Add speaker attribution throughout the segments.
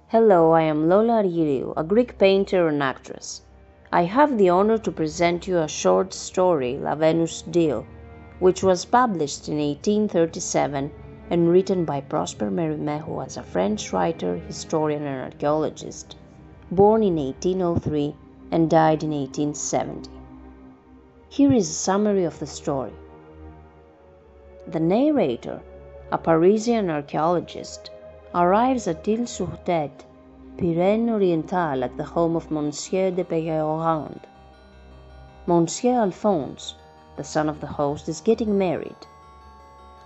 Speaker 1: Hello, I am Lola Arghiliou, a Greek painter and actress. I have the honor to present you a short story, La Venus d'Ille, which was published in 1837 and written by Prosper Mérimée, who was a French writer, historian, and archaeologist, born in 1803 and died in 1870. Here is a summary of the story. The narrator, a Parisian archaeologist, arrives at Île-sur-Tête, Pyrénées-Orientales, at the home of Monsieur de Peyrehorande. Monsieur Alphonse, the son of the host, is getting married.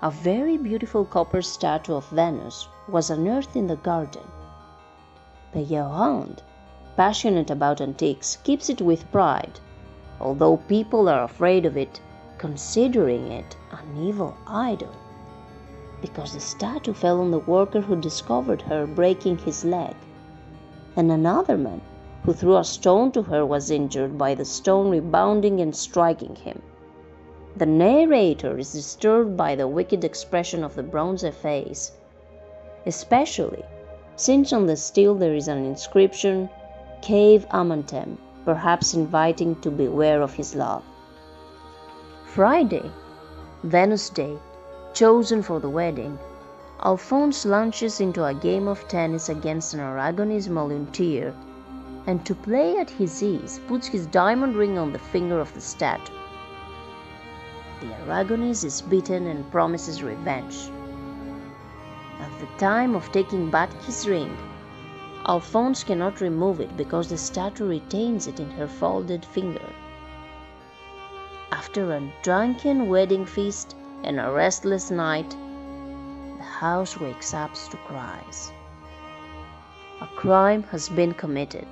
Speaker 1: A very beautiful copper statue of Venus was unearthed in the garden. Peyrehorande, passionate about antiques, keeps it with pride, although people are afraid of it, considering it an evil idol, because the statue fell on the worker who discovered her, breaking his leg, and another man who threw a stone to her was injured by the stone rebounding and striking him. The narrator is disturbed by the wicked expression of the bronze face, especially since on the stele there is an inscription, Cave Amantem, perhaps inviting to beware of his love. Friday, Venus Day, chosen for the wedding, Alphonse launches into a game of tennis against an Aragonese volunteer, and to play at his ease puts his diamond ring on the finger of the statue. The Aragonese is beaten and promises revenge. At the time of taking back his ring, Alphonse cannot remove it because the statue retains it in her folded finger. After a drunken wedding feast and a restless night, the house wakes up to cries. A crime has been committed.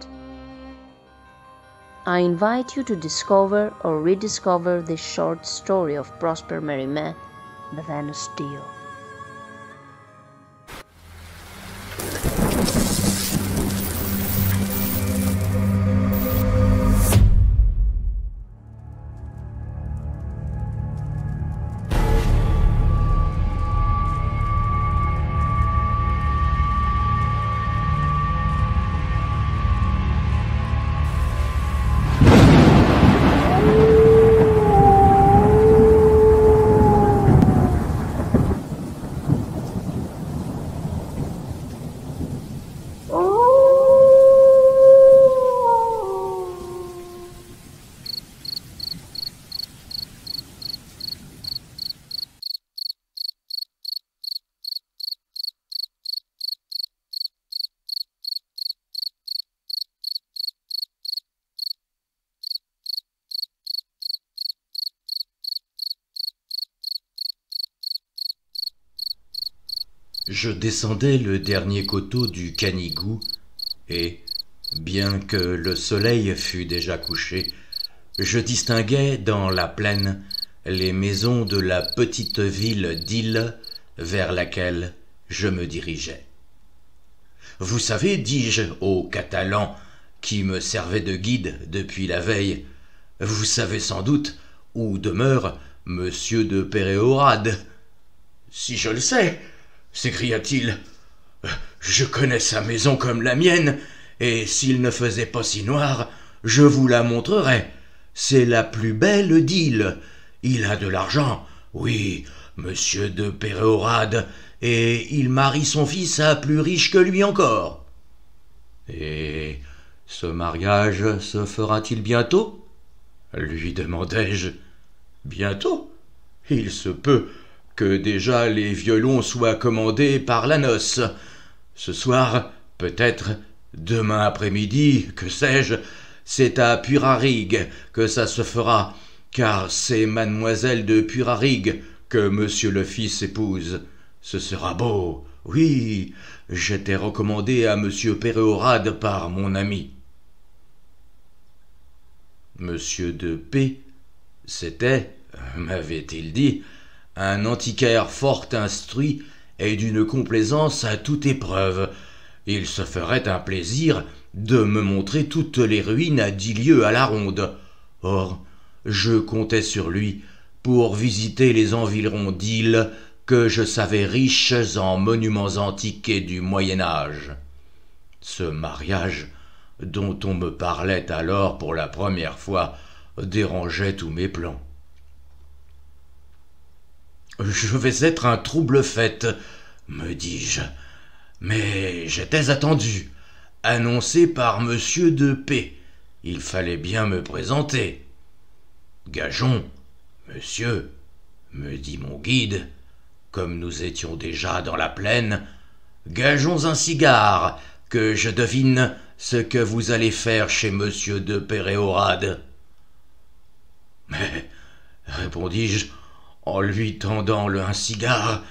Speaker 1: I invite you to discover or rediscover this short story of Prosper Mérimée, La Venus d'Ille.
Speaker 2: Je descendais le dernier coteau du Canigou et, bien que le soleil fût déjà couché, je distinguais dans la plaine les maisons de la petite ville d'Ille vers laquelle je me dirigeais. « Vous savez, dis-je au Catalan qui me servait de guide depuis la veille, vous savez sans doute où demeure Monsieur de Peyrehorade. »« Si je le sais, s'écria-t-il, je connais sa maison comme la mienne, et s'il ne faisait pas si noir, je vous la montrerais. C'est la plus belle d'Ille. Il a de l'argent, oui, Monsieur de Peyrehorade, et il marie son fils à plus riche que lui encore. Et ce mariage se fera-t-il bientôt? Lui demandai-je. Bientôt? Il se peut que déjà les violons soient commandés par la noce. Ce soir, peut-être, demain après-midi, que sais-je, c'est à Purarigue que ça se fera, car c'est mademoiselle de Purarigue que monsieur le fils épouse. Ce sera beau, oui, j'étais recommandé à monsieur Peyrehorade par mon ami. Monsieur de P, c'était, m'avait-il dit, un antiquaire fort instruit et d'une complaisance à toute épreuve. Il se ferait un plaisir de me montrer toutes les ruines à 10 lieues à la ronde. Or, je comptais sur lui pour visiter les environs d'Ille que je savais riches en monuments antiques et du Moyen-Âge. Ce mariage, dont on me parlait alors pour la première fois, dérangeait tous mes plans. « Je vais être un trouble-fête, me dis-je, mais j'étais attendu, annoncé par monsieur de P. Il fallait bien me présenter. Gageons, monsieur, me dit mon guide, comme nous étions déjà dans la plaine, gageons un cigare, que je devine ce que vous allez faire chez monsieur de Péréorade. Mais, répondis-je, en lui tendant un cigare,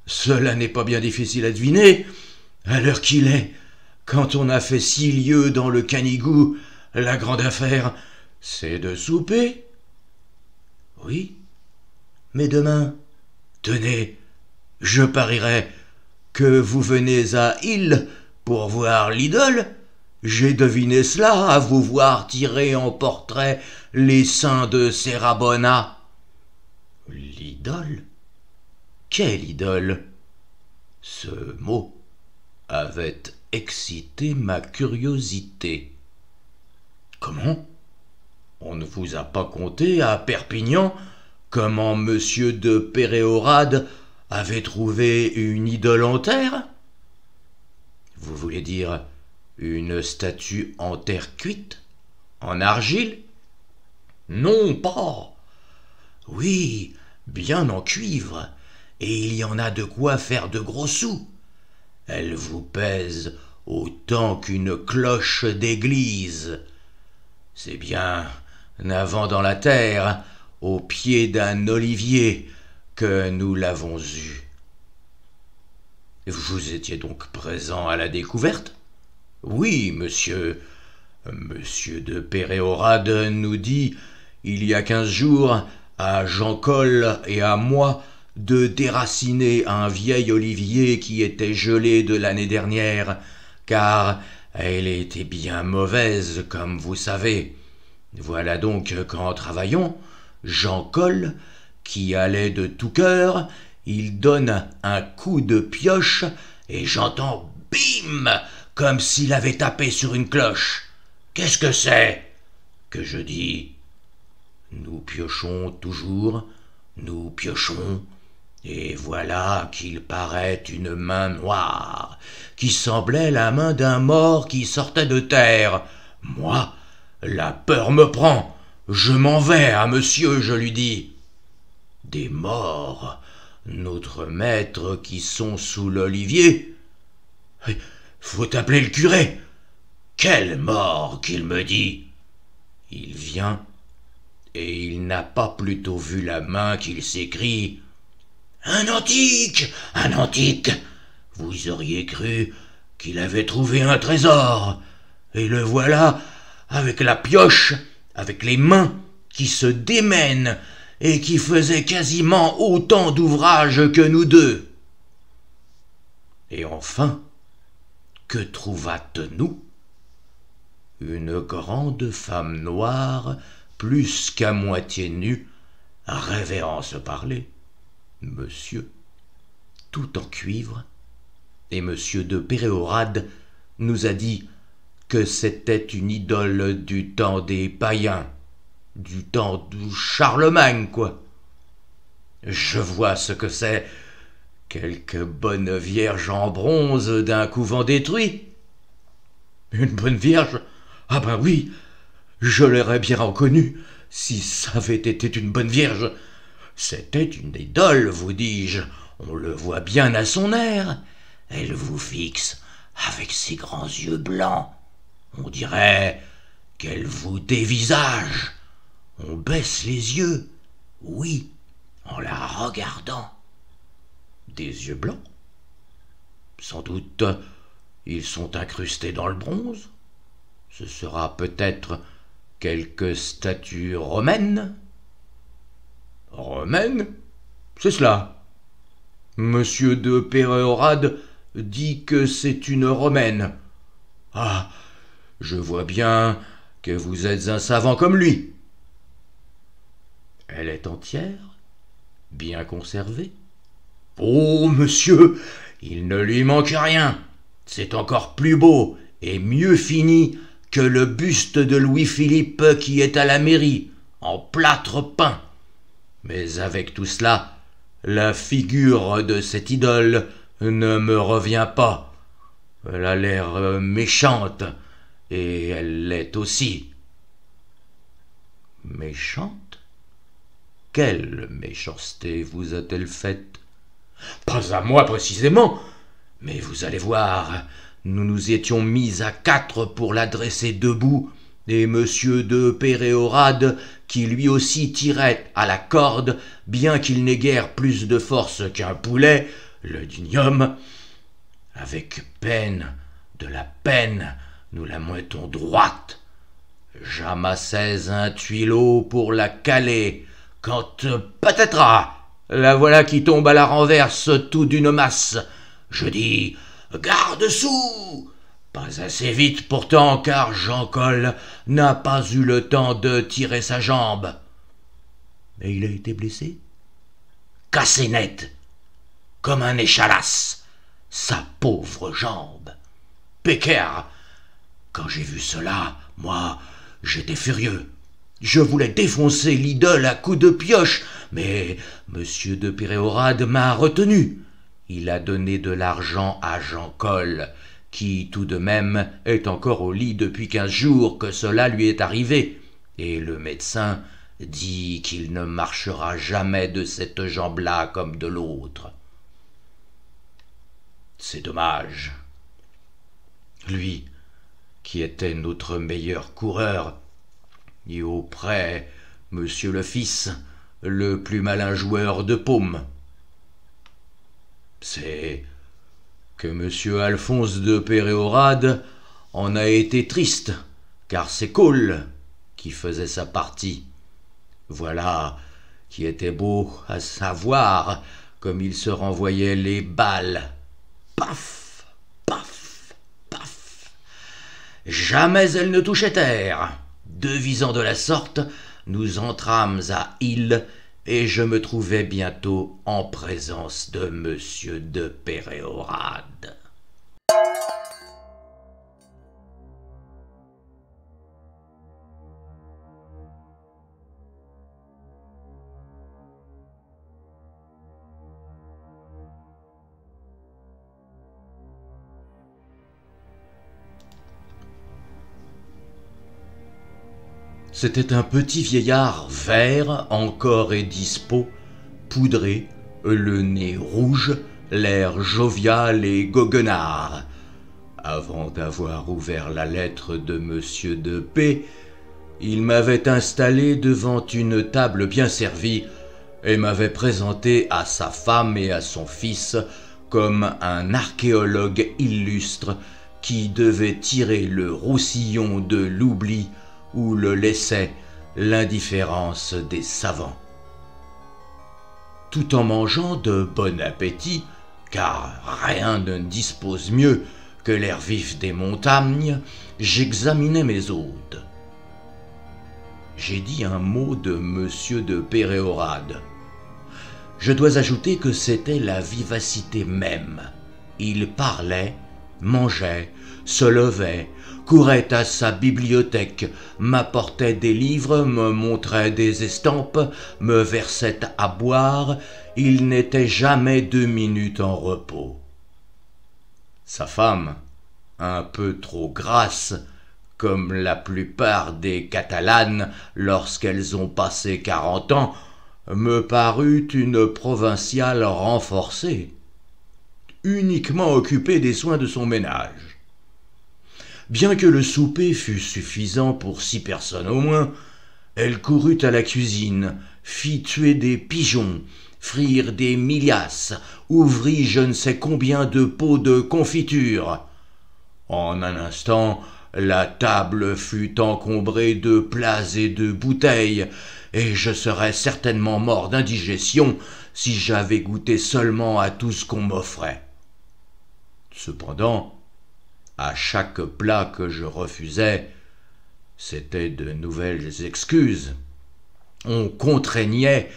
Speaker 2: cela n'est pas bien difficile à deviner. À l'heure qu'il est, quand on a fait 6 lieues dans le Canigou, la grande affaire, c'est de souper. Oui, mais demain, tenez, je parierais que vous venez à Île pour voir l'idole. J'ai deviné cela à vous voir tirer en portrait les seins de Serabona. L'idole? Quelle idole? Ce mot avait excité ma curiosité. Comment? On ne vous a pas conté à Perpignan comment monsieur de Péréorade avait trouvé une idole en terre? Vous voulez dire une statue en terre cuite? En argile? Non pas. Oui, bien en cuivre, et il y en a de quoi faire de gros sous. Elle vous pèse autant qu'une cloche d'église. C'est bien avant dans la terre, au pied d'un olivier, que nous l'avons eue. Vous étiez donc présent à la découverte? Oui, monsieur. Monsieur de Péréorade nous dit, il y a 15 jours, à Jean Col et à moi, de déraciner un vieil olivier qui était gelé de l'année dernière, car elle était bien mauvaise, comme vous savez. Voilà donc qu'en travaillant, Jean Col, qui allait de tout cœur, il donne un coup de pioche, et j'entends « bim !» comme s'il avait tapé sur une cloche. Qu'est-ce que c'est? Que je dis. Nous piochons toujours, nous piochons, et voilà qu'il paraît une main noire, qui semblait la main d'un mort qui sortait de terre. Moi, la peur me prend, je m'en vais à monsieur, je lui dis. Des morts, notre maître qui sont sous l'olivier. Faut appeler le curé. Quelle mort qu'il me dit. Il vient, et il n'a pas plutôt vu la main qu'il s'écrie « Un antique! Un antique !» Vous auriez cru qu'il avait trouvé un trésor, et le voilà avec la pioche, avec les mains qui se démènent et qui faisaient quasiment autant d'ouvrage que nous deux. Et enfin, que trouvâtes-nous? Une grande femme noire, plus qu'à moitié nue, révérence parler, monsieur, tout en cuivre, et monsieur de Péréorade nous a dit que c'était une idole du temps des païens, du temps de Charlemagne, quoi. Je vois ce que c'est, quelque bonne vierge en bronze d'un couvent détruit. Une bonne vierge? Ah ben oui, je l'aurais bien reconnue, si ça avait été une bonne vierge. C'était une idole, vous dis-je, on le voit bien à son air. Elle vous fixe avec ses grands yeux blancs. On dirait qu'elle vous dévisage. On baisse les yeux, oui, en la regardant. Des yeux blancs? Sans doute, ils sont incrustés dans le bronze. Ce sera peut-être quelque statue romaine. Romaine? C'est cela. Monsieur de Péréorade dit que c'est une romaine. Ah, je vois bien que vous êtes un savant comme lui. Elle est entière, bien conservée. Oh, monsieur, il ne lui manque rien. C'est encore plus beau et mieux fini que le buste de Louis-Philippe qui est à la mairie, en plâtre peint. Mais avec tout cela, la figure de cette idole ne me revient pas. Elle a l'air méchante, et elle l'est aussi. Méchante? Quelle méchanceté vous a-t-elle faite? Pas à moi précisément, mais vous allez voir, nous nous étions mis à 4 pour la dresser debout, et monsieur de Péréorade, qui lui aussi tirait à la corde, bien qu'il n'ait guère plus de force qu'un poulet, le digne homme. Avec peine, de la peine, nous la mettons droite. J'amassais un tuileau pour la caler, quand patatras, la voilà qui tombe à la renverse tout d'une masse. Je dis « Garde-sous !» Pas assez vite pourtant, car Jean-Col n'a pas eu le temps de tirer sa jambe. Et il a été blessé? Cassé net, comme un échalasse, sa pauvre jambe. Pécaire! Quand j'ai vu cela, moi, j'étais furieux. Je voulais défoncer l'idole à coups de pioche, mais monsieur de Péréorade m'a retenu. Il a donné de l'argent à Jean-Col, qui tout de même est encore au lit depuis 15 jours que cela lui est arrivé, et le médecin dit qu'il ne marchera jamais de cette jambe-là comme de l'autre. C'est dommage. Lui, qui était notre meilleur coureur, et auprès, monsieur le fils, le plus malin joueur de paume. C'est que monsieur Alphonse de Péréorade en a été triste, car c'est Cole qui faisait sa partie. Voilà qui était beau à savoir comme il se renvoyait les balles. Paf, paf, paf. Jamais elle ne touchait terre. Devisant de la sorte, nous entrâmes à Île, et je me trouvai bientôt en présence de monsieur de Péréorade. C'était un petit vieillard vert, encore et dispos, poudré, le nez rouge, l'air jovial et goguenard. Avant d'avoir ouvert la lettre de monsieur de P, il m'avait installé devant une table bien servie et m'avait présenté à sa femme et à son fils comme un archéologue illustre qui devait tirer le roussillon de l'oubli où le laissait l'indifférence des savants. Tout en mangeant de bon appétit, car rien ne dispose mieux que l'air vif des montagnes, j'examinais mes hôtes. J'ai dit un mot de monsieur de Péréorade. Je dois ajouter que c'était la vivacité même. Il parlait, mangeait, se levait, courait à sa bibliothèque, m'apportait des livres, me montrait des estampes, me versait à boire, il n'était jamais 2 minutes en repos. Sa femme, un peu trop grasse, comme la plupart des Catalanes lorsqu'elles ont passé 40 ans, me parut une provinciale renforcée, uniquement occupée des soins de son ménage. Bien que le souper fût suffisant pour 6 personnes au moins, elle courut à la cuisine, fit tuer des pigeons, frire des milias, ouvrit je ne sais combien de pots de confiture. En un instant, la table fut encombrée de plats et de bouteilles, et je serais certainement mort d'indigestion si j'avais goûté seulement à tout ce qu'on m'offrait. Cependant, à chaque plat que je refusais, c'étaient de nouvelles excuses. On contraignait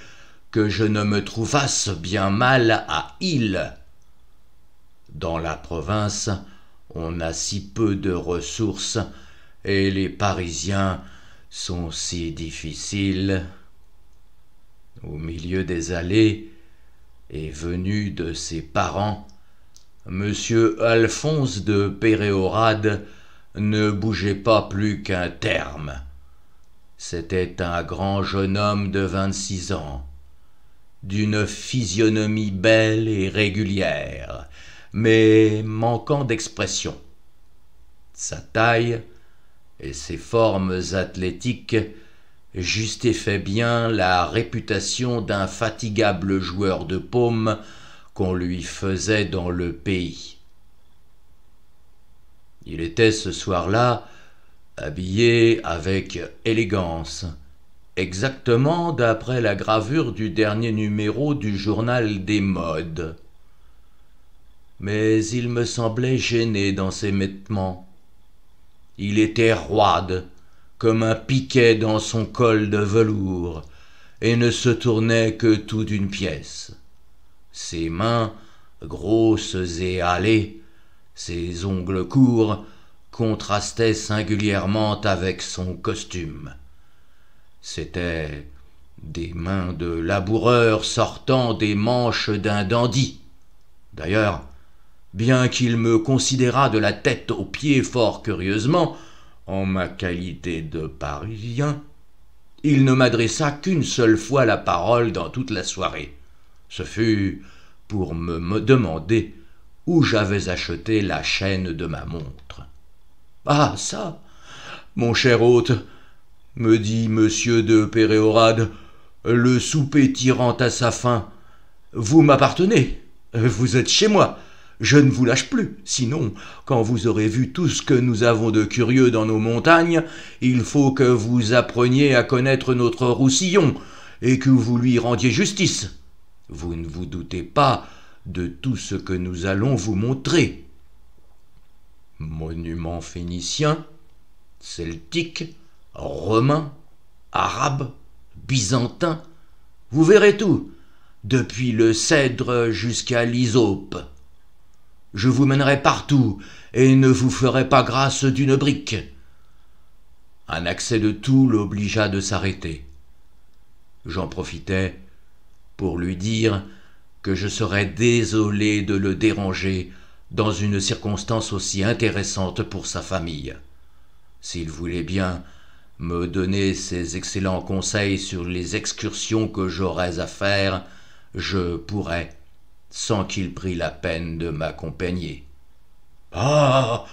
Speaker 2: que je ne me trouvasse bien mal à Île. Dans la province, On a si peu de ressources et les Parisiens sont si difficiles. » Au milieu des allées, et venu de ses parents, Monsieur Alphonse de Péréorade ne bougeait pas plus qu'un terme. C'était un grand jeune homme de 26 ans, d'une physionomie belle et régulière, mais manquant d'expression. Sa taille et ses formes athlétiques justifiaient bien la réputation d'infatigable joueur de paume qu'on lui faisait dans le pays. Il était ce soir-là habillé avec élégance, exactement d'après la gravure du dernier numéro du journal des modes. Mais il me semblait gêné dans ses vêtements. Il était roide, comme un piquet dans son col de velours, et ne se tournait que tout d'une pièce. Ses mains, grosses et hâlées, ses ongles courts, contrastaient singulièrement avec son costume. C'étaient des mains de laboureur sortant des manches d'un dandy. D'ailleurs, bien qu'il me considérât de la tête aux pieds fort curieusement, en ma qualité de Parisien, il ne m'adressa qu'une seule fois la parole dans toute la soirée. Ce fut pour me demander où j'avais acheté la chaîne de ma montre. « Ah, ça, mon cher hôte, me dit monsieur de Péréorade, le souper tirant à sa fin, vous m'appartenez, vous êtes chez moi. Je ne vous lâche plus, sinon, quand vous aurez vu tout ce que nous avons de curieux dans nos montagnes, il faut que vous appreniez à connaître notre Roussillon, et que vous lui rendiez justice. Vous ne vous doutez pas de tout ce que nous allons vous montrer. Monuments phéniciens, celtiques, romains, arabes, byzantins, vous verrez tout, depuis le Cèdre jusqu'à l'Hysope. Je vous mènerai partout et ne vous ferai pas grâce d'une brique. » Un accès de toux l'obligea de s'arrêter. J'en profitai pour lui dire que je serais désolé de le déranger dans une circonstance aussi intéressante pour sa famille. S'il voulait bien me donner ses excellents conseils sur les excursions que j'aurais à faire, je pourrais, sans qu'il prît la peine de m'accompagner. « Ah,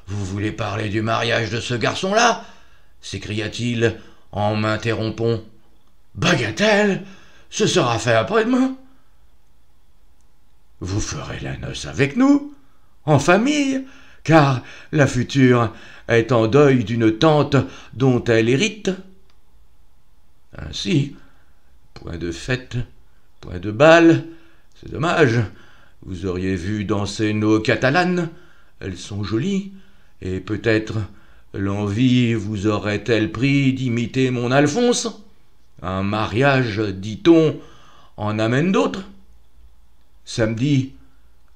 Speaker 2: vous voulez parler du mariage de ce garçon-là » s'écria-t-il en m'interrompant. « Bagatelle, ce sera fait après-demain. » « Vous ferez la noce avec nous, en famille, car la future est en deuil d'une tante dont elle hérite. Ainsi, point de fête, point de bal, c'est dommage. Vous auriez vu danser nos catalanes, elles sont jolies, et peut-être l'envie vous aurait-elle pris d'imiter mon Alphonse. Un mariage, dit-on, en amène d'autres. Samedi,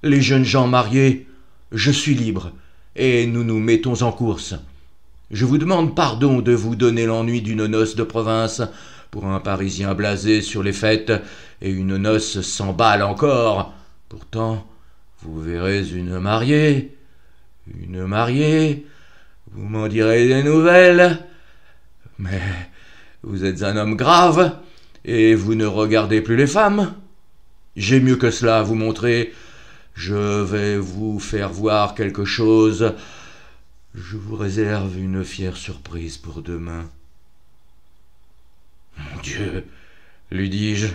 Speaker 2: les jeunes gens mariés, je suis libre, et nous nous mettons en course. Je vous demande pardon de vous donner l'ennui d'une noce de province, pour un Parisien blasé sur les fêtes, et une noce sans bal encore. Pourtant, vous verrez une mariée, vous m'en direz des nouvelles. Mais vous êtes un homme grave, et vous ne regardez plus les femmes. J'ai mieux que cela à vous montrer. Je vais vous faire voir quelque chose. Je vous réserve une fière surprise pour demain. » « Mon Dieu, lui dis-je,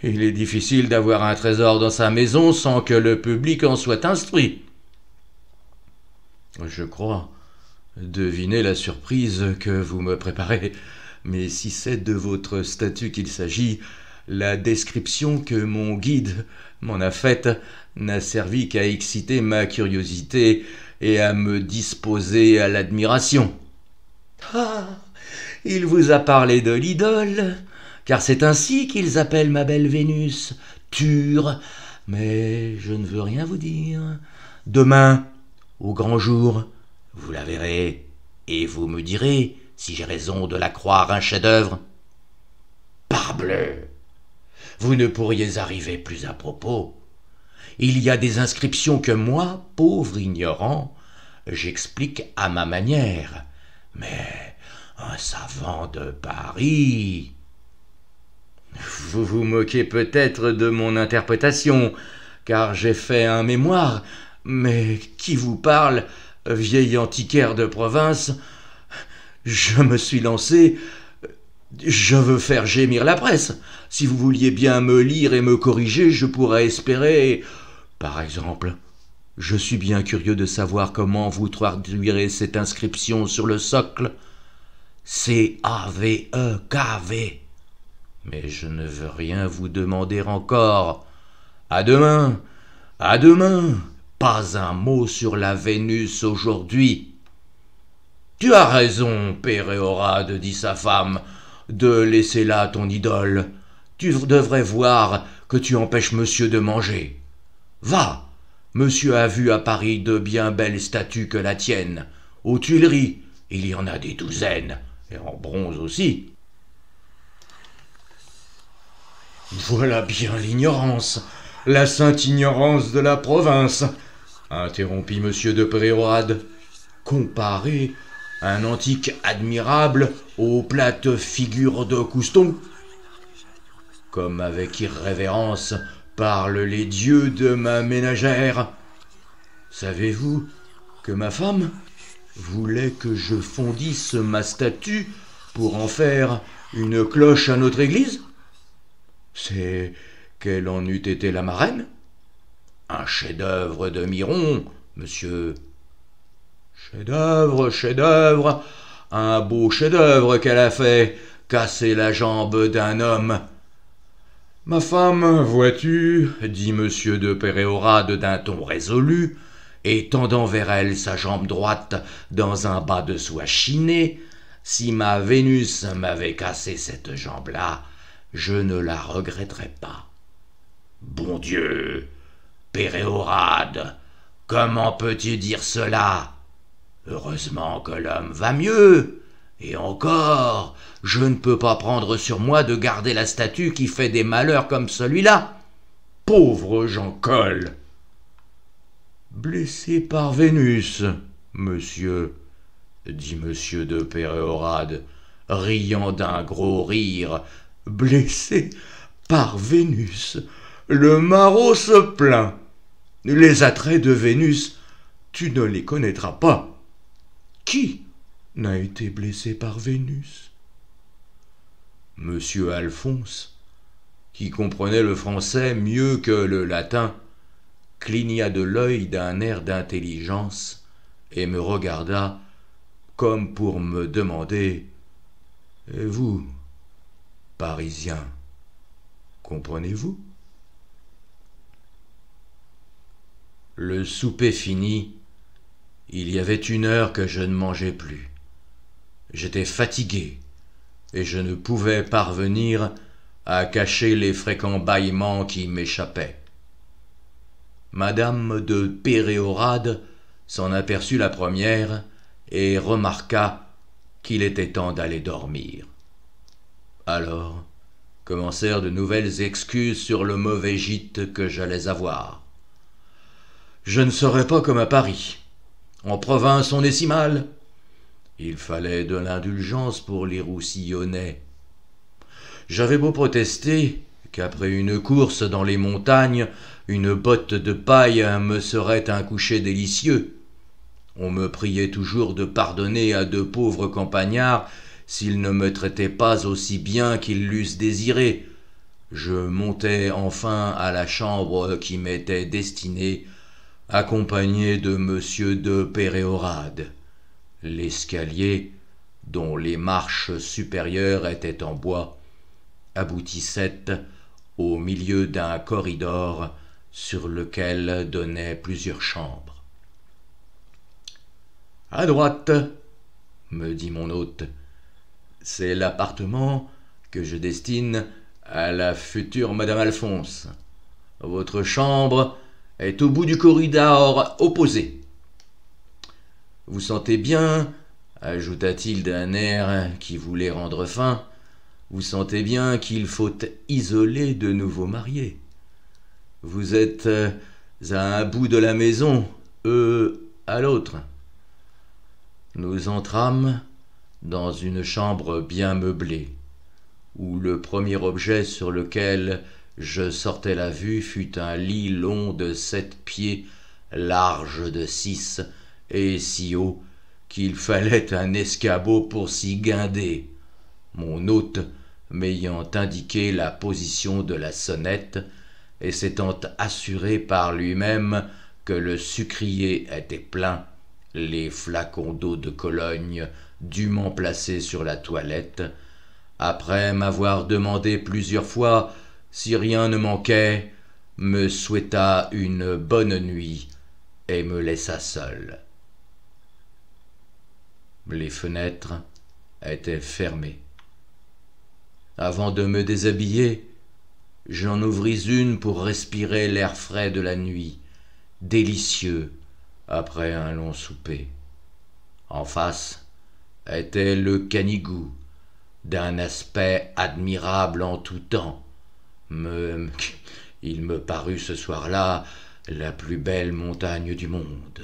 Speaker 2: il est difficile d'avoir un trésor dans sa maison sans que le public en soit instruit. » « Je crois deviner la surprise que vous me préparez, mais si c'est de votre statut qu'il s'agit, la description que mon guide m'en a faite n'a servi qu'à exciter ma curiosité et à me disposer à l'admiration. « Ah, il vous a parlé de l'idole, car c'est ainsi qu'ils appellent ma belle Vénus, Ture, mais je ne veux rien vous dire. Demain, Au grand jour, vous la verrez, et vous me direz si j'ai raison de la croire un chef-d'œuvre. Parbleu! Vous ne pourriez arriver plus à propos. Il y a des inscriptions que moi, pauvre ignorant, j'explique à ma manière. Mais un savant de Paris... Vous vous moquez peut-être de mon interprétation, car j'ai fait un mémoire, mais qui vous parle, vieil antiquaire de province? Je me suis lancé... Je veux faire gémir la presse. Si vous vouliez bien me lire et me corriger, je pourrais espérer... Par exemple, je suis bien curieux de savoir comment vous traduirez cette inscription sur le socle. C-A-V-E-K-V. Mais je ne veux rien vous demander encore. À demain, à demain. Pas un mot sur la Vénus aujourd'hui. Tu as raison, Péréorade, dit sa femme, de laisser là ton idole. Tu devrais voir que tu empêches monsieur de manger. Va, monsieur a vu à Paris de bien belles statues que la tienne. Aux Tuileries, il y en a des douzaines, et en bronze aussi. Voilà bien l'ignorance, la sainte ignorance de la province, interrompit monsieur de Péréorade. Comparer un antique admirable aux plates figures de Couston. Comme avec irrévérence parlent les dieux de ma ménagère. Savez-vous que ma femme voulait que je fondisse ma statue pour en faire une cloche à notre église? C'est qu'elle en eût été la marraine. Un chef-d'œuvre de Miron, monsieur. Chef-d'œuvre, chef-d'œuvre, un beau chef-d'œuvre qu'elle a fait, casser la jambe d'un homme. Ma femme, vois-tu, dit monsieur de Péréorade d'un ton résolu, et tendant vers elle sa jambe droite dans un bas de soie chiné, si ma Vénus m'avait cassé cette jambe-là, je ne la regretterais pas. Bon Dieu, Péréorade, comment peux-tu dire cela? Heureusement que l'homme va mieux. Et encore, je ne peux pas prendre sur moi de garder la statue qui fait des malheurs comme celui-là. Pauvre Jean Col. Blessé par Vénus, monsieur, dit monsieur de Péréorade, riant d'un gros rire. Blessé par Vénus, le maraud se plaint. Les attraits de Vénus, tu ne les connaîtras pas. Qui n'a été blessé par Vénus? Monsieur Alphonse, qui comprenait le français mieux que le latin, cligna de l'œil d'un air d'intelligence et me regarda comme pour me demander « Et vous, Parisien, comprenez-vous » Le souper fini, il y avait 1 heure que je ne mangeais plus. J'étais fatigué et je ne pouvais parvenir à cacher les fréquents bâillements qui m'échappaient. Madame de Péréorade s'en aperçut la première et remarqua qu'il était temps d'aller dormir. Alors commencèrent de nouvelles excuses sur le mauvais gîte que j'allais avoir. Je ne serais pas comme à Paris. En province, on est si mal. Il fallait de l'indulgence pour les Roussillonnais. J'avais beau protester qu'après une course dans les montagnes, une botte de paille me serait un coucher délicieux. On me priait toujours de pardonner à 2 pauvres campagnards s'ils ne me traitaient pas aussi bien qu'ils l'eussent désiré. Je montais enfin à la chambre qui m'était destinée, accompagné de monsieur de Péréorade. L'escalier, dont les marches supérieures étaient en bois, aboutissait au milieu d'un corridor sur lequel donnaient plusieurs chambres. « À droite, me dit mon hôte, c'est l'appartement que je destine à la future madame Alphonse. Votre chambre est au bout du corridor opposé. Vous sentez bien, ajouta-t-il d'un air qui voulait rendre fin, vous sentez bien qu'il faut isoler de nouveaux mariés. Vous êtes à un bout de la maison, eux à l'autre. Nous entrâmes dans une chambre bien meublée, où le premier objet sur lequel je sortais la vue fut un lit long de 7 pieds, large de 6, et si haut qu'il fallait un escabeau pour s'y guinder, mon hôte m'ayant indiqué la position de la sonnette et s'étant assuré par lui-même que le sucrier était plein, les flacons d'eau de Cologne dûment placés sur la toilette, après m'avoir demandé plusieurs fois si rien ne manquait, me souhaita une bonne nuit et me laissa seul. Les fenêtres étaient fermées. Avant de me déshabiller, j'en ouvris une pour respirer l'air frais de la nuit, délicieux après un long souper. En face était le Canigou, d'un aspect admirable en tout temps. Il me parut ce soir-là la plus belle montagne du monde,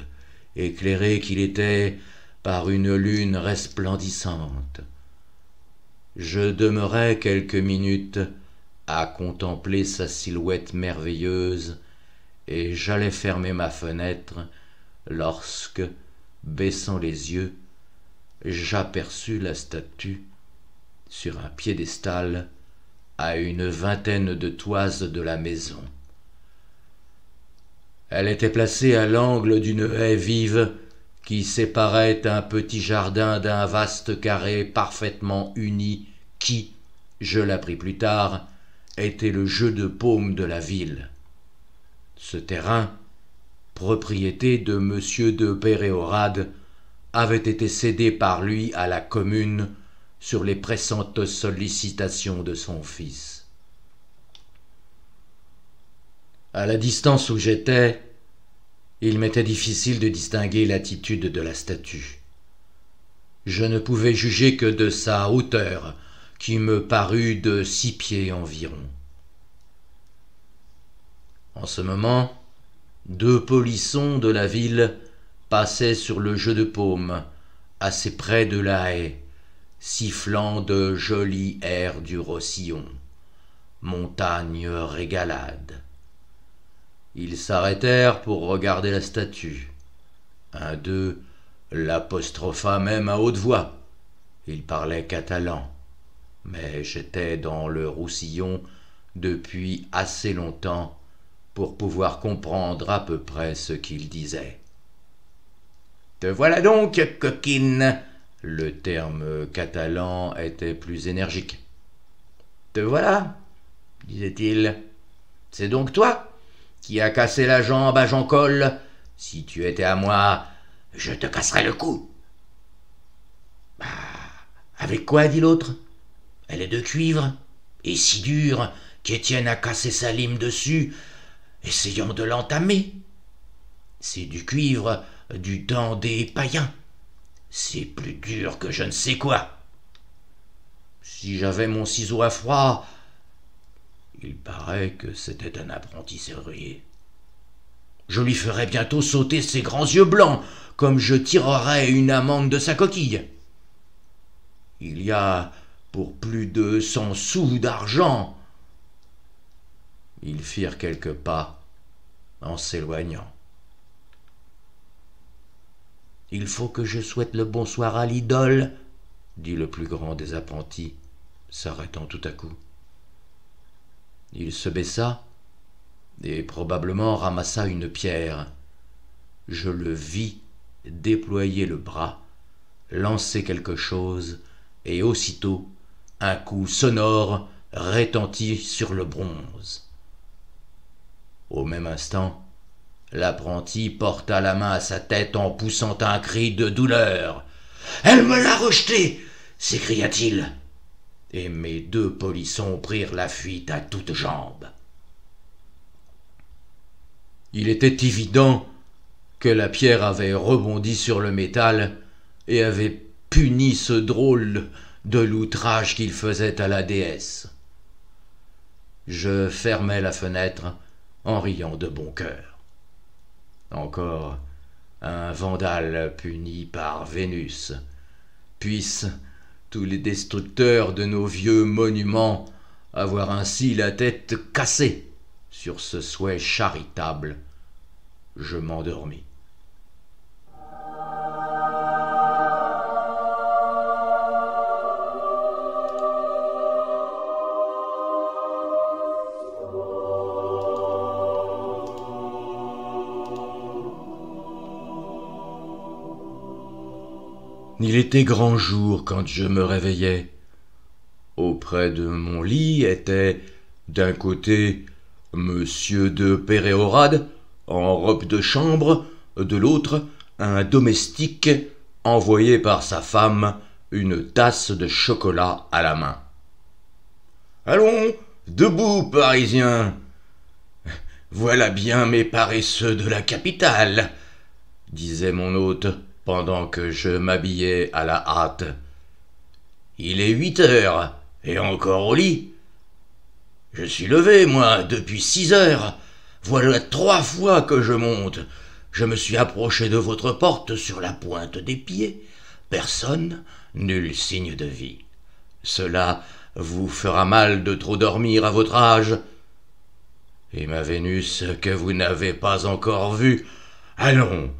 Speaker 2: éclairé qu'il était par une lune resplendissante. Je demeurai quelques minutes à contempler sa silhouette merveilleuse, et j'allais fermer ma fenêtre lorsque, baissant les yeux, j'aperçus la statue sur un piédestal à une vingtaine de toises de la maison. Elle était placée à l'angle d'une haie vive qui séparait un petit jardin d'un vaste carré parfaitement uni qui, je l'appris plus tard, était le jeu de paume de la ville. Ce terrain, propriété de M. de Péréorade, avait été cédé par lui à la commune sur les pressantes sollicitations de son fils. À la distance où j'étais, il m'était difficile de distinguer l'attitude de la statue. Je ne pouvais juger que de sa hauteur, qui me parut de 6 pieds environ. En ce moment, 2 polissons de la ville passaient sur le jeu de paume, assez près de la haie, sifflant de jolis airs du Rossillon, montagne régalade. Ils s'arrêtèrent pour regarder la statue. Un d'eux l'apostropha même à haute voix. Il parlait catalan, mais j'étais dans le Roussillon depuis assez longtemps pour pouvoir comprendre à peu près ce qu'il disait. « Te voilà donc, coquine !» Le terme catalan était plus énergique. « Te voilà !» disait-il. « C'est donc toi qui as cassé la jambe à Jean-Col. Si tu étais à moi, je te casserais le cou. »« Bah, avec quoi ?» dit l'autre. « Elle est de cuivre, et si dure qu'Étienne a cassé sa lime dessus, essayant de l'entamer. C'est du cuivre du temps des païens. C'est plus dur que je ne sais quoi. Si j'avais mon ciseau à froid, il paraît que c'était un apprenti serrurier. Je lui ferais bientôt sauter ses grands yeux blancs, comme je tirerais une amande de sa coquille. Il y a pour plus de 100 sous d'argent. » Ils firent quelques pas en s'éloignant. « Il faut que je souhaite le bonsoir à l'idole, » dit le plus grand des apprentis, s'arrêtant tout à coup. Il se baissa et probablement ramassa une pierre. Je le vis déployer le bras, lancer quelque chose, et aussitôt un coup sonore retentit sur le bronze. Au même instant, l'apprenti porta la main à sa tête en poussant un cri de douleur. « Elle me l'a rejeté !» s'écria-t-il. Et mes 2 polissons prirent la fuite à toutes jambes. Il était évident que la pierre avait rebondi sur le métal et avait puni ce drôle de l'outrage qu'il faisait à la déesse. Je fermai la fenêtre en riant de bon cœur. Encore un vandale puni par Vénus. Puissent tous les destructeurs de nos vieux monuments avoir ainsi la tête cassée. Sur ce souhait charitable, je m'endormis. Il était grand jour quand je me réveillai. Auprès de mon lit était, d'un côté, Monsieur de Péréorade, en robe de chambre, de l'autre, un domestique envoyé par sa femme une tasse de chocolat à la main. « Allons, debout, Parisiens! Voilà bien mes paresseux de la capitale, » disait mon hôte, pendant que je m'habillais à la hâte. « Il est 8 heures, et encore au lit. Je suis levé, moi, depuis 6 heures. Voilà 3 fois que je monte. Je me suis approché de votre porte sur la pointe des pieds. Personne, nul signe de vie. Cela vous fera mal de trop dormir à votre âge. Et ma Vénus, que vous n'avez pas encore vue, allons,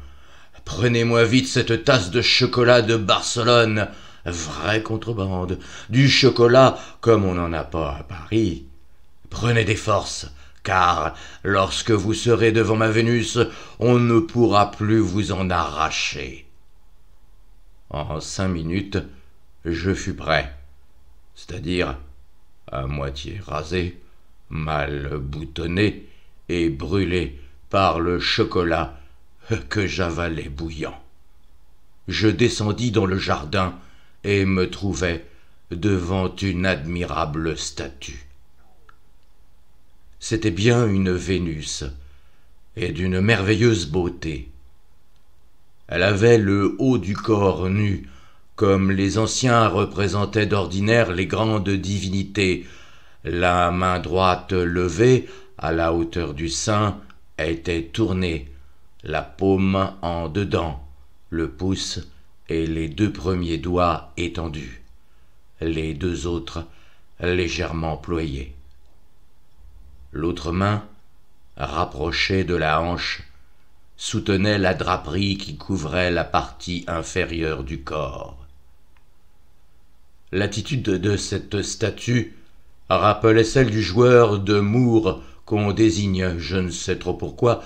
Speaker 2: prenez-moi vite cette tasse de chocolat de Barcelone, vraie contrebande, du chocolat comme on n'en a pas à Paris. Prenez des forces, car lorsque vous serez devant ma Vénus, on ne pourra plus vous en arracher. » En 5 minutes, je fus prêt, c'est-à-dire à moitié rasé, mal boutonné et brûlé par le chocolat que j'avalais bouillant. Je descendis dans le jardin et me trouvai devant une admirable statue. C'était bien une Vénus, et d'une merveilleuse beauté. Elle avait le haut du corps nu, comme les anciens représentaient d'ordinaire les grandes divinités. La main droite levée, à la hauteur du sein, était tournée, la paume en dedans, le pouce et les 2 premiers doigts étendus, les 2 autres légèrement ployés. L'autre main, rapprochée de la hanche, soutenait la draperie qui couvrait la partie inférieure du corps. L'attitude de cette statue rappelait celle du joueur de Moore qu'on désigne, je ne sais trop pourquoi,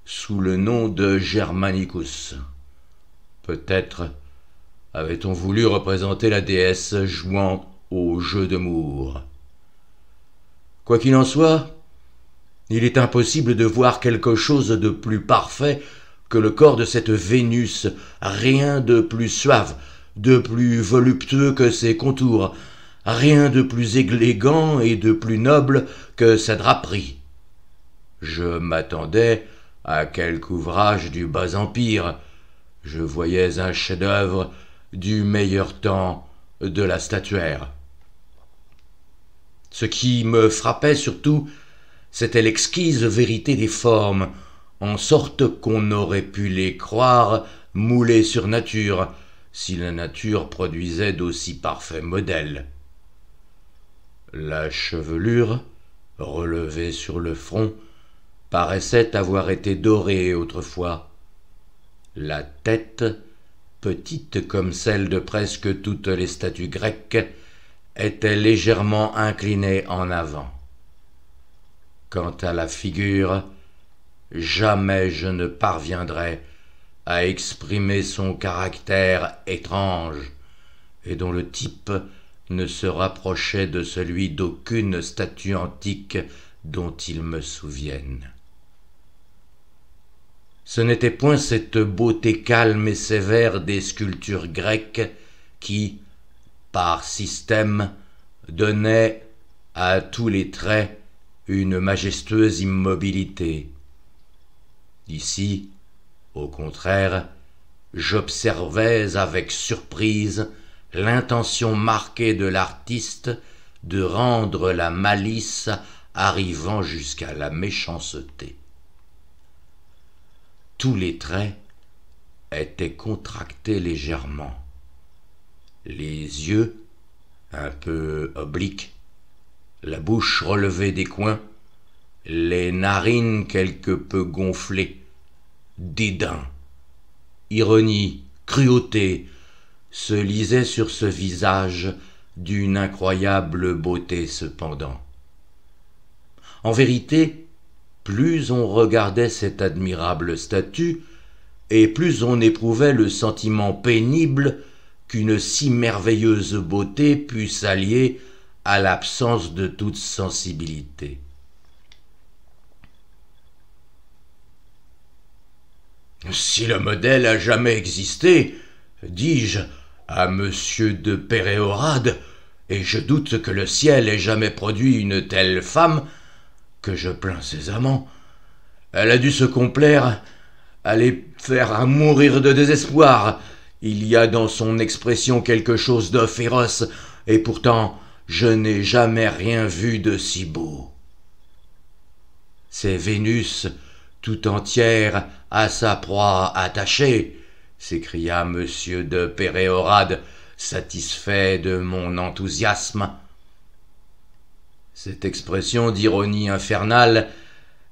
Speaker 2: sous le nom de Germanicus. Peut-être avait-on voulu représenter la déesse jouant au jeu de Moore. Quoi qu'il en soit, il est impossible de voir quelque chose de plus parfait que le corps de cette Vénus, rien de plus suave, de plus voluptueux que ses contours, rien de plus élégant et de plus noble que sa draperie. Je m'attendais à quelque ouvrage du bas empire, je voyais un chef-d'œuvre du meilleur temps de la statuaire. Ce qui me frappait surtout, c'était l'exquise vérité des formes, en sorte qu'on aurait pu les croire moulées sur nature, si la nature produisait d'aussi parfaits modèles. La chevelure, relevée sur le front, paraissait avoir été dorée autrefois. La tête, petite comme celle de presque toutes les statues grecques, était légèrement inclinée en avant. Quant à la figure, jamais je ne parviendrai à exprimer son caractère étrange, et dont le type ne se rapprochait de celui d'aucune statue antique dont il me souvienne. Ce n'était point cette beauté calme et sévère des sculptures grecques qui, par système, donnait à tous les traits une majestueuse immobilité. Ici, Au contraire, j'observais avec surprise l'intention marquée de l'artiste de rendre la malice arrivant jusqu'à la méchanceté. Tous les traits étaient contractés légèrement. Les yeux, un peu obliques, la bouche relevée des coins, les narines quelque peu gonflées, dédain, ironie, cruauté se lisaient sur ce visage d'une incroyable beauté cependant. En vérité, plus on regardait cette admirable statue, et plus on éprouvait le sentiment pénible qu'une si merveilleuse beauté pût s'allier à l'absence de toute sensibilité. Si le modèle a jamais existé, dis-je à monsieur de Péréorade, et je doute que le ciel ait jamais produit une telle femme, que je plains ses amants, elle a dû se complaire à les faire mourir de désespoir. Il y a dans son expression quelque chose de féroce, et pourtant je n'ai jamais rien vu de si beau. C'est Vénus tout entière à sa proie attachée, s'écria monsieur de Péréorade, satisfait de mon enthousiasme. Cette expression d'ironie infernale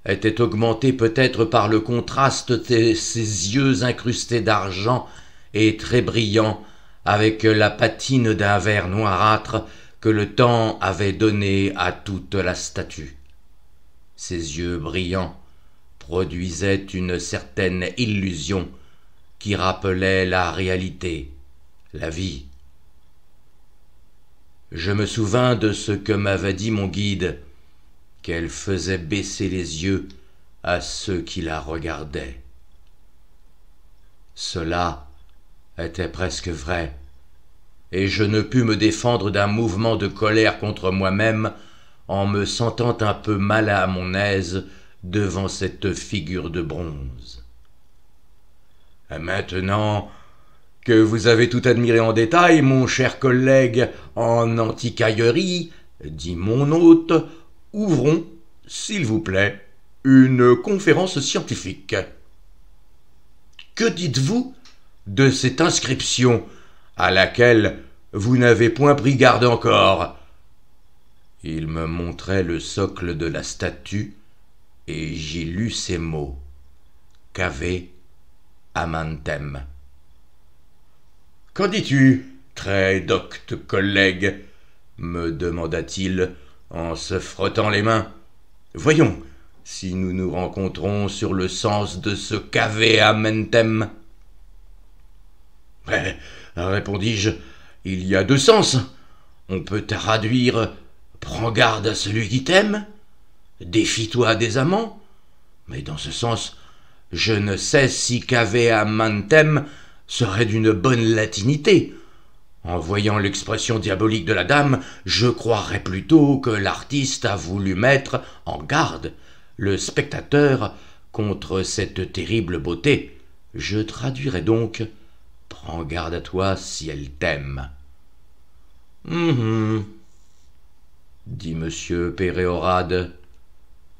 Speaker 2: était augmentée peut-être par le contraste de ses yeux incrustés d'argent et très brillants avec la patine d'un vert noirâtre que le temps avait donné à toute la statue. Ses yeux brillants produisaient une certaine illusion qui rappelait la réalité, la vie. Je me souvins de ce que m'avait dit mon guide, qu'elle faisait baisser les yeux à ceux qui la regardaient. Cela était presque vrai, et je ne pus me défendre d'un mouvement de colère contre moi-même en me sentant un peu mal à mon aise devant cette figure de bronze. « Maintenant que vous avez tout admiré en détail, mon cher collègue en antiquaillerie, dit mon hôte, ouvrons, s'il vous plaît, une conférence scientifique. Que dites-vous de cette inscription à laquelle vous n'avez point pris garde encore ?» Il me montrait le socle de la statue, et j'y lus ces mots. Cave amantem. « Qu'en dis-tu, très docte collègue ?» me demanda-t-il en se frottant les mains. « Voyons si nous nous rencontrons sur le sens de ce cave amantem. » « répondis-je, il y a deux sens. On peut traduire « prends garde à celui qui t'aime »,« défie-toi des amants », mais dans ce sens, je ne sais si cave amantem serait d'une bonne latinité. En voyant l'expression diabolique de la dame, je croirais plutôt que l'artiste a voulu mettre en garde le spectateur contre cette terrible beauté. Je traduirais donc « prends garde à toi si elle t'aime ». Dit monsieur Péréorade.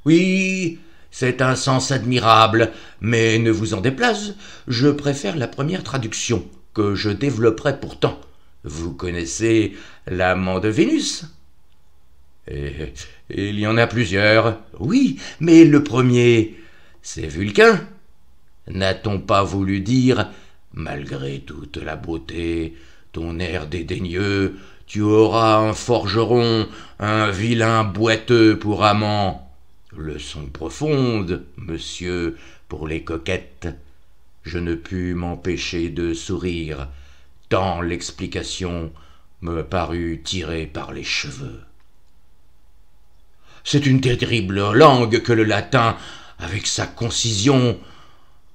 Speaker 2: Oui, c'est un sens admirable, mais ne vous en déplaise, je préfère la première traduction, que je développerai pourtant. Vous connaissez l'amant de Vénus ? Il y en a plusieurs. Oui, mais le premier, c'est Vulcain. N'a-t-on pas voulu dire, malgré toute la beauté, ton air dédaigneux, tu auras un forgeron, un vilain boiteux pour amant. Leçon profonde, monsieur, pour les coquettes. Je ne pus m'empêcher de sourire, tant l'explication me parut tirée par les cheveux. C'est une terrible langue que le latin, avec sa concision,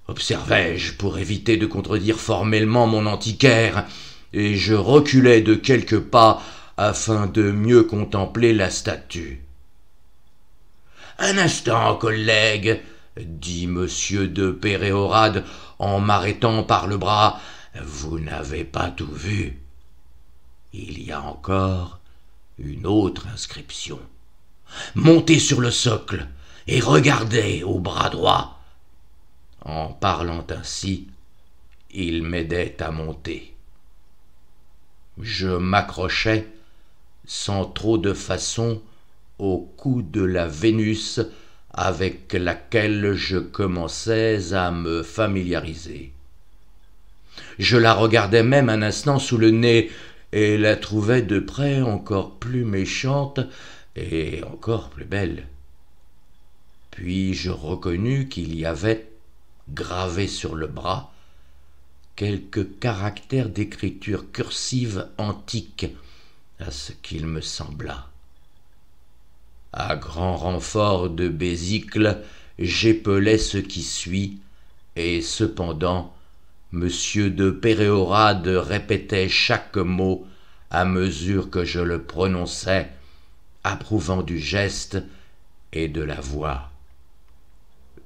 Speaker 2: observai-je pour éviter de contredire formellement mon antiquaire, et je reculai de quelques pas afin de mieux contempler la statue. « Un instant, collègue, dit monsieur de Péréorade, en m'arrêtant par le bras. « Vous n'avez pas tout vu. Il y a encore une autre inscription. Montez sur le socle et regardez au bras droit. » En parlant ainsi, il m'aidait à monter. Je m'accrochais, sans trop de façon, au cou de la Vénus avec laquelle je commençais à me familiariser. Je la regardais même un instant sous le nez et la trouvais de près encore plus méchante et encore plus belle. Puis je reconnus qu'il y avait, gravé sur le bras, quelques caractères d'écriture cursive antique, à ce qu'il me sembla. À grand renfort de bésicle, j'épelais ce qui suit, et cependant, Monsieur de Péréorade répétait chaque mot à mesure que je le prononçais, approuvant du geste et de la voix.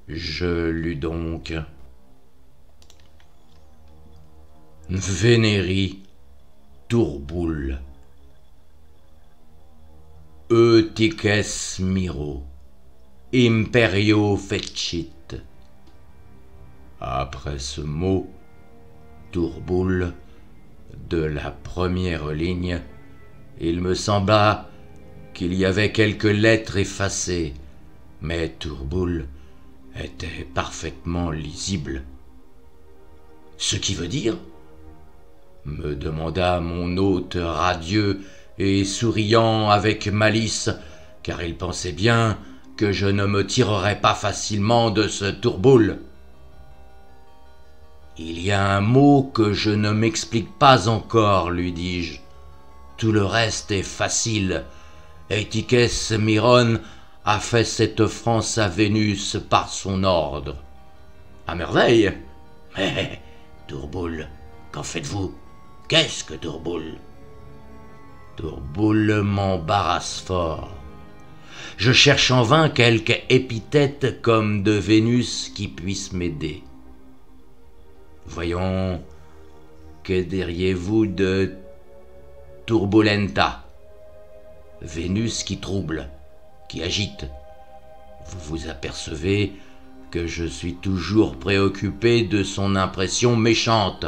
Speaker 2: Je lus donc « Vénérie Tourboule, Eutiches miro, imperio fecit. » Après ce mot, Tourboule, de la première ligne, il me sembla qu'il y avait quelques lettres effacées, mais Tourboule était parfaitement lisible. « Ce qui veut dire ?» me demanda mon hôte radieux et souriant avec malice, car il pensait bien que je ne me tirerais pas facilement de ce Tourboule. « Il y a un mot que je ne m'explique pas encore, lui dis-je. Tout le reste est facile. Eutiches Miron a fait cette offrande à Vénus par son ordre. »« À merveille. Mais, Tourboule, qu'en faites-vous ? Qu'est-ce que Tourboule ? » Tourboule m'embarrasse fort. Je cherche en vain quelque épithète comme de Vénus qui puisse m'aider. Voyons, que diriez-vous de Turbulenta ? Vénus qui trouble, qui agite. Vous vous apercevez que je suis toujours préoccupé de son impression méchante.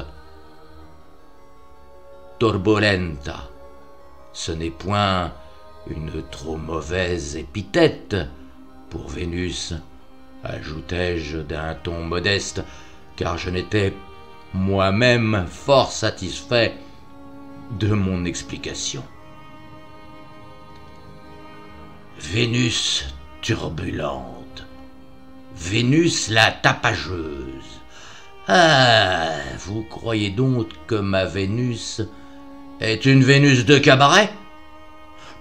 Speaker 2: Turbulenta, ce n'est point une trop mauvaise épithète pour Vénus, ajoutai-je d'un ton modeste, car je n'étais moi-même fort satisfait de mon explication. Vénus turbulente, Vénus la tapageuse. Ah, vous croyez donc que ma Vénus est une Vénus de cabaret ?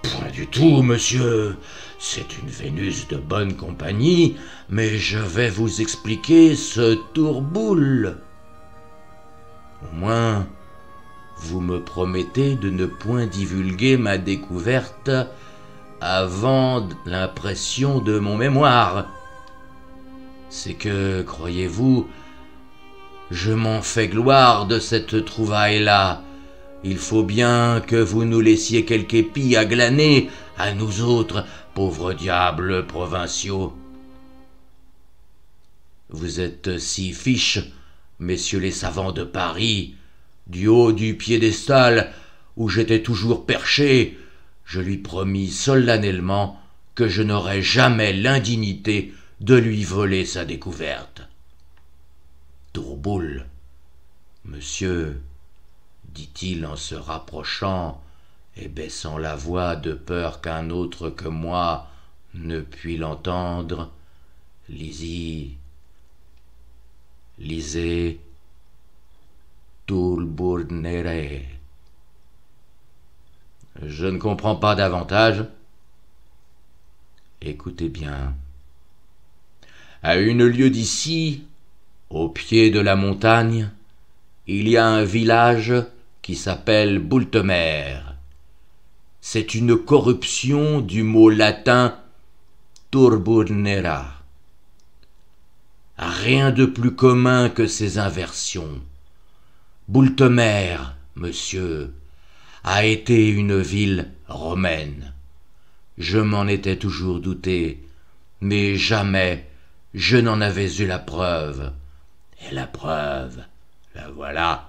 Speaker 2: Point du tout, monsieur. C'est une Vénus de bonne compagnie, mais je vais vous expliquer ce Tourboule. Au moins, vous me promettez de ne point divulguer ma découverte avant l'impression de mon mémoire. C'est que, croyez-vous, je m'en fais gloire de cette trouvaille-là. Il faut bien que vous nous laissiez quelque épi à glaner à nous autres, pauvres diables provinciaux. Vous êtes si fiches, messieurs les savants de Paris, du haut du piédestal où j'étais toujours perché, je lui promis solennellement que je n'aurais jamais l'indignité de lui voler sa découverte. Tourboule, monsieur, dit-il en se rapprochant et baissant la voix de peur qu'un autre que moi ne pût l'entendre, lisez Turburnere. Je ne comprends pas davantage. Écoutez bien. À 1 lieue d'ici, au pied de la montagne, il y a un village qui s'appelle Boultemer. C'est une corruption du mot latin turburnera. Rien de plus commun que ces inversions. Boultemer, monsieur, a été une ville romaine. Je m'en étais toujours douté, mais jamais je n'en avais eu la preuve. Et la preuve, la voilà.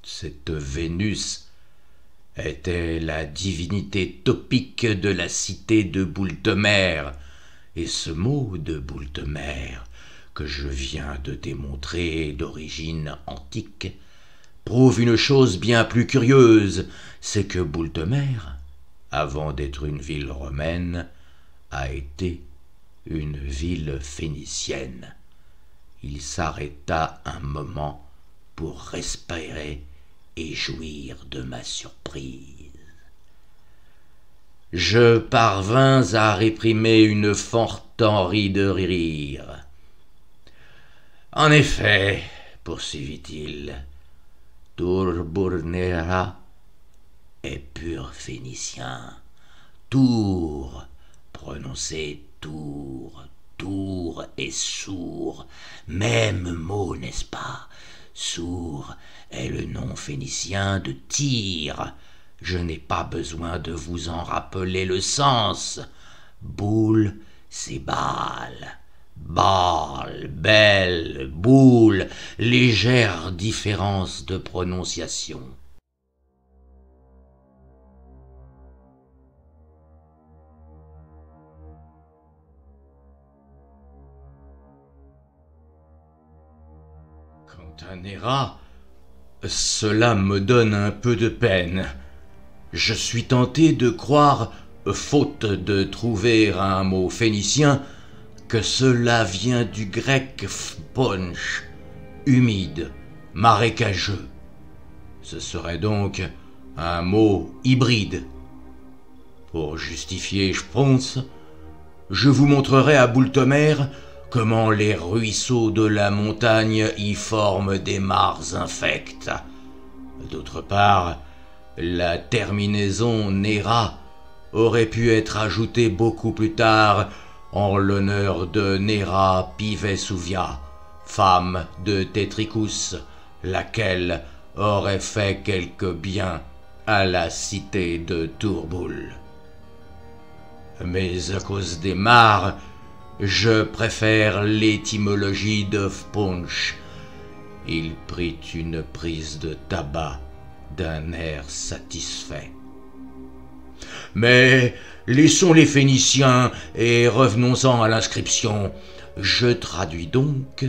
Speaker 2: Cette Vénus était la divinité topique de la cité de Boultemer, et ce mot de Boultemer, que je viens de démontrer d'origine antique, prouve une chose bien plus curieuse, c'est que Boultemer, avant d'être une ville romaine, a été une ville phénicienne. Il s'arrêta un moment pour respirer et jouir de ma surprise. Je parvins à réprimer une forte envie de rire. En effet, poursuivit-il, Tourburnera est pur phénicien. Tour, prononcé Tour, Tour est sourd, même mot, n'est-ce pas? Sourd est le nom phénicien de Tyr. Je n'ai pas besoin de vous en rappeler le sens. Boule, c'est Baal. Baal, belle, boule, légère différence de prononciation. Quant à Néra, cela me donne un peu de peine. Je suis tenté de croire, faute de trouver un mot phénicien, que cela vient du grec sponge, humide, marécageux. Ce serait donc un mot hybride. Pour justifier, je pense, je vous montrerai à Boultemer comment les ruisseaux de la montagne y forment des mares infectes. D'autre part, la terminaison Néra aurait pu être ajoutée beaucoup plus tard en l'honneur de Néra Pivesuvia, femme de Tétricus, laquelle aurait fait quelque bien à la cité de Tourboul. Mais à cause des mares, je préfère l'étymologie de Sponge. Il prit une prise de tabac d'un air satisfait. Mais laissons les Phéniciens et revenons-en à l'inscription. Je traduis donc: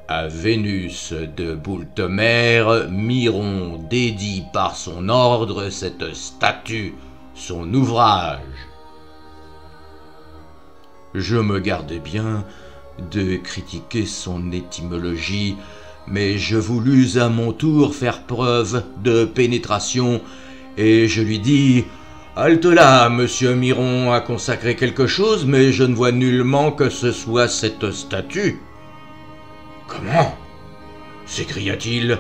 Speaker 2: à Vénus de Boultemer, Miron dédie par son ordre cette statue, son ouvrage. Je me gardais bien de critiquer son étymologie, mais je voulus à mon tour faire preuve de pénétration, et je lui dis: halte là, monsieur Miron a consacré quelque chose, mais je ne vois nullement que ce soit cette statue. Comment? S'écria-t-il.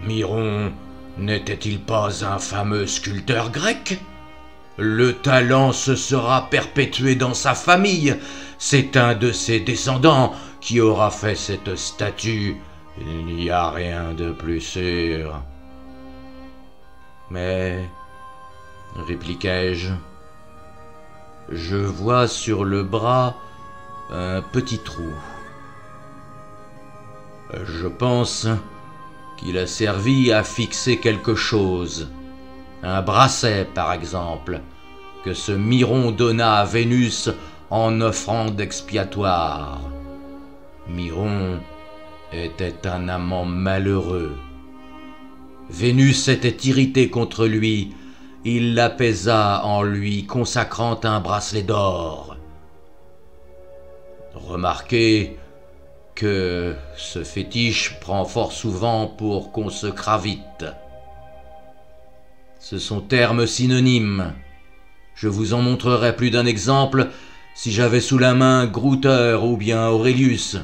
Speaker 2: Miron n'était-il pas un fameux sculpteur grec? Le talent se sera perpétué dans sa famille. C'est un de ses descendants qui aura fait cette statue. Il n'y a rien de plus sûr. Mais, répliquai-je, je vois sur le bras un petit trou. Je pense qu'il a servi à fixer quelque chose. Un bracelet, par exemple, que ce Miron donna à Vénus en offrande expiatoire. Miron était un amant malheureux. Vénus était irritée contre lui. Il l'apaisa en lui consacrant un bracelet d'or. Remarquez que ce fétiche prend fort souvent pour qu'on se cravite. Ce sont termes synonymes. Je vous en montrerai plus d'un exemple si j'avais sous la main Grouter ou bien Aurelius.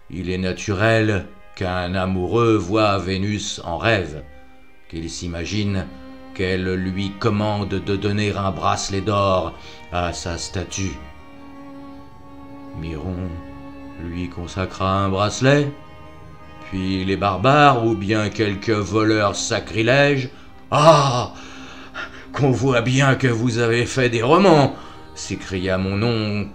Speaker 2: Il est naturel qu'un amoureux voie Vénus en rêve, qu'il s'imagine qu'elle lui commande de donner un bracelet d'or à sa statue. Miron lui consacra un bracelet, puis les barbares ou bien quelques voleurs sacrilèges. « Ah, qu'on voit bien que vous avez fait des romans !» s'écria mon oncle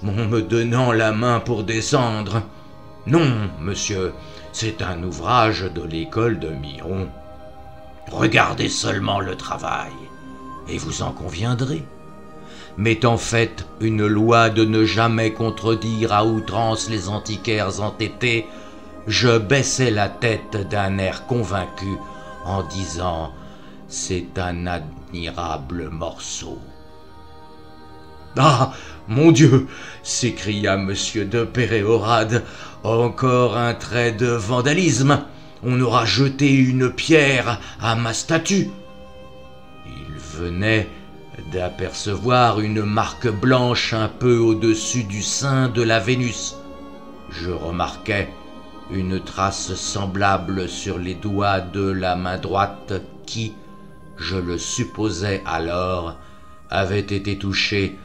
Speaker 2: en me donnant la main pour descendre. « Non, monsieur, c'est un ouvrage de l'école de Miron. Regardez seulement le travail, et vous en conviendrez. M'étant faite une loi de ne jamais contredire à outrance les antiquaires entêtés, je baissai la tête d'un air convaincu en disant « C'est un admirable morceau. » « Ah, mon Dieu !» s'écria M. de Péréorade. « Encore un trait de vandalisme. On aura jeté une pierre à ma statue. » Il venait d'apercevoir une marque blanche un peu au-dessus du sein de la Vénus. Je remarquai une trace semblable sur les doigts de la main droite qui, je le supposais alors, avait été touchée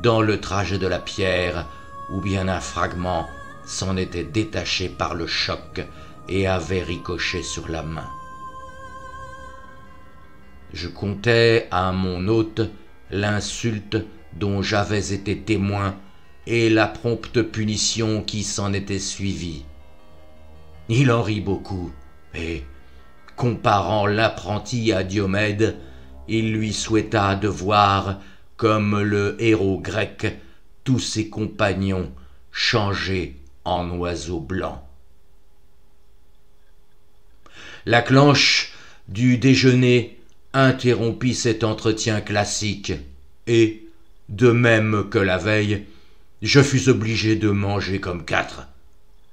Speaker 2: dans le trajet de la pierre, ou bien un fragment s'en était détaché par le choc et avait ricoché sur la main. Je contai à mon hôte l'insulte dont j'avais été témoin et la prompte punition qui s'en était suivie. Il en rit beaucoup, et, comparant l'apprenti à Diomède, il lui souhaita de voir, comme le héros grec, tous ses compagnons changés en oiseaux blancs. La cloche du déjeuner interrompit cet entretien classique, et, de même que la veille, je fus obligé de manger comme quatre.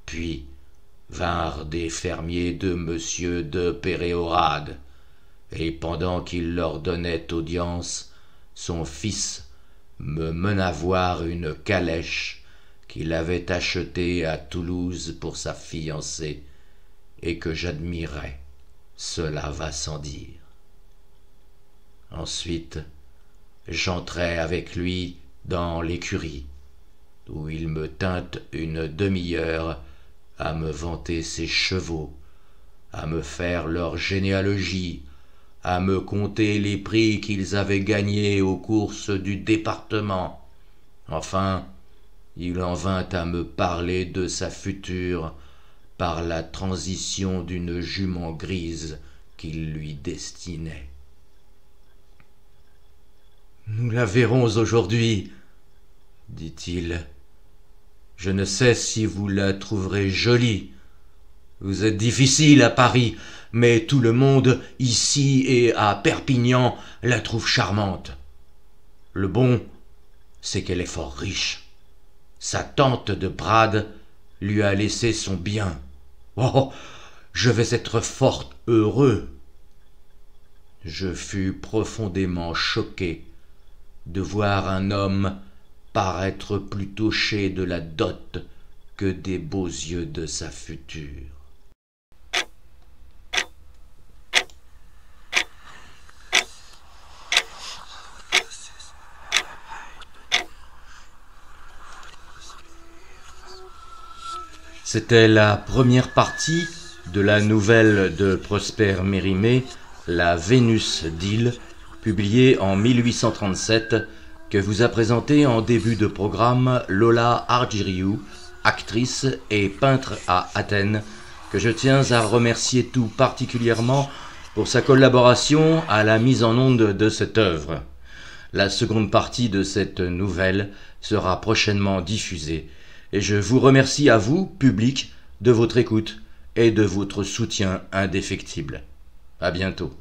Speaker 2: Puis vinrent des fermiers de M. de Péréorade, et pendant qu'il leur donnait audience, son fils me mena voir une calèche qu'il avait achetée à Toulouse pour sa fiancée, et que j'admirais, cela va sans dire. Ensuite, j'entrai avec lui dans l'écurie, où il me tint une demi-heure à me vanter ses chevaux, à me faire leur généalogie, à me conter les prix qu'ils avaient gagnés aux courses du département. Enfin, il en vint à me parler de sa future par la transition d'une jument grise qu'il lui destinait. « Nous la verrons aujourd'hui, dit-il. Je ne sais si vous la trouverez jolie. Vous êtes difficile à Paris, mais tout le monde, ici et à Perpignan, la trouve charmante. Le bon, c'est qu'elle est fort riche. Sa tante de Prades lui a laissé son bien. Oh, je vais être fort heureux. » Je fus profondément choqué de voir un homme paraître plus touché de la dot que des beaux yeux de sa future. C'était la première partie de la nouvelle de Prosper Mérimée, La Vénus d'Ille, publiée en 1837, que vous a présenté en début de programme Lola Argiriou, actrice et peintre à Athènes, que je tiens à remercier tout particulièrement pour sa collaboration à la mise en onde de cette œuvre. La seconde partie de cette nouvelle sera prochainement diffusée, et je vous remercie à vous, public, de votre écoute et de votre soutien indéfectible. À bientôt.